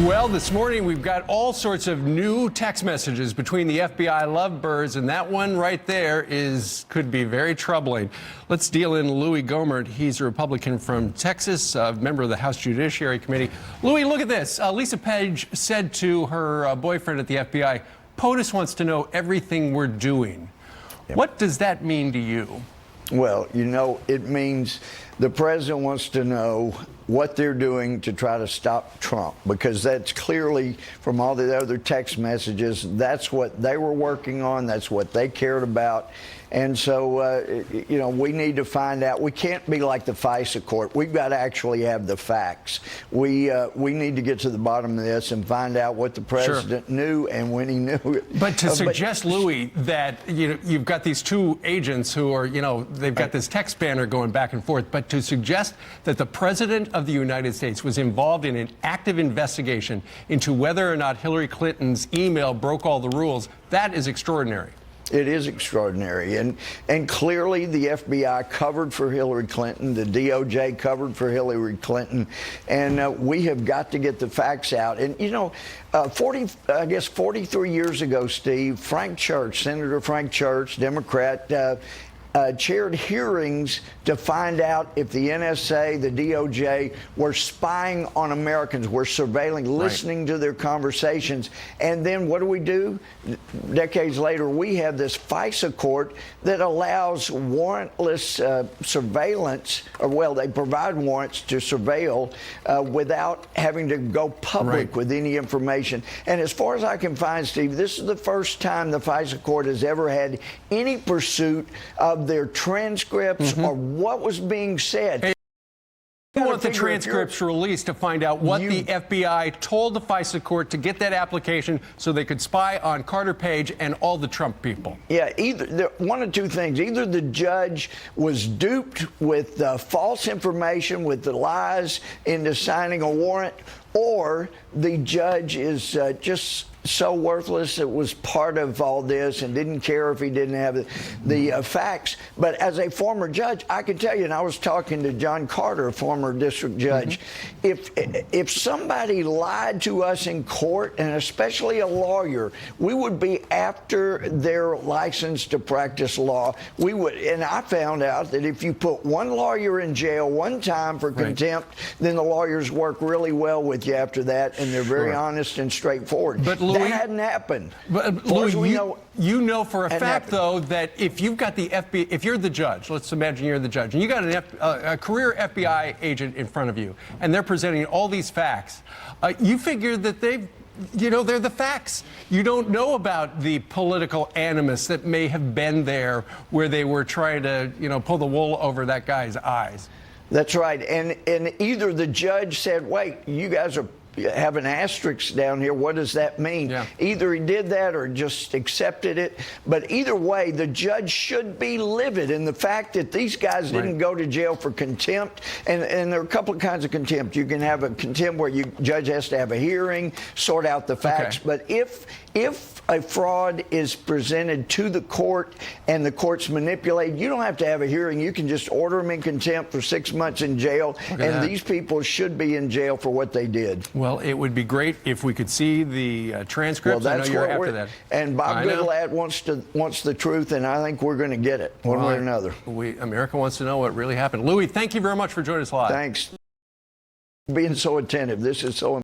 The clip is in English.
Well, this morning we've got all sorts of new text messages between the FBI lovebirds, and that one right there could be very troubling. Let's deal in Louie Gohmert. He's a Republican from Texas, a member of the House Judiciary Committee. Louie, look at this. Lisa Page said to her boyfriend at the FBI, "POTUS wants to know everything we're doing." Yep. What does that mean to you? Well, you know, it means the president wants to know what they're doing to try to stop Trump, because that's clearly, from all the other text messages, that's what they were working on, that's what they cared about. And so, you know, we need to find out. We can't be like the Fisa court. We've got to actually have the facts. We need to get to the bottom of this and find out what the president knew and when he knew it. But to suggest, Louie, that you've got these two agents who are, they've got this text banner going back and forth, but to suggest that the president of the United States was involved in an active investigation into whether or not Hillary Clinton's email broke all the rules, that is extraordinary. It is extraordinary, and clearly the FBI covered for Hillary Clinton, the DOJ covered for Hillary Clinton, and we have got to get the facts out. And 43 years ago, Steve, Senator Frank Church, Democrat, chaired hearings to find out if the NSA, the DOJ, were spying on Americans, were surveilling, listening to their conversations. And then what do? Decades later, we have this Fisa court that allows warrantless surveillance, or, well, they provide warrants to surveil without having to go public with any information. And as far as I can find, Steve, this is the first time the Fisa court has ever had any pursuit of their transcripts or what was being said. Hey, you want the transcripts released to find out what the FBI told the Fisa court to get that application so they could spy on Carter Page and all the Trump people. Yeah, one of two things. Either the judge was duped with false information, with the lies, into signing a warrant, or the judge is just so worthless, it was part of all this and didn't care if he didn't have the facts. But as a former judge, I can tell you, and I was talking to John Carter, a former district judge, if somebody lied to us in court, and especially a lawyer, we would be after their license to practice law. We would, and I found out that if you put one lawyer in jail one time for contempt, then the lawyers work really well with you after that, and they're very honest and straightforward. But Louie, that hadn't happened. But Louie, you know for a fact, though, that if you've got the FBI, if you're the judge, let's imagine you're the judge, and you got a career FBI agent in front of you, and they're presenting all these facts, you figure that they're the facts. You don't know about the political animus that may have been there where they were trying to, pull the wool over that guy's eyes. That's right. And either the judge said, wait, you guys have an asterisk down here. What does that mean? Yeah. Either he did that or just accepted it. But either way, the judge should be livid in the fact that these guys didn't go to jail for contempt. And there are a couple of kinds of contempt. You can have a contempt where judge has to have a hearing, sort out the facts. But if a fraud is presented to the court and the court's manipulated, you don't have to have a hearing. You can just order them in contempt for 6 months in jail. And these people should be in jail for what they did. Well, it would be great if we could see the transcripts. Well, that's I know you're after that. And Bob Goodlatte wants the truth, and I think we're going to get it one way or another. America wants to know what really happened. Louie, thank you very much for joining us live. Thanks. Being so attentive. This is so important.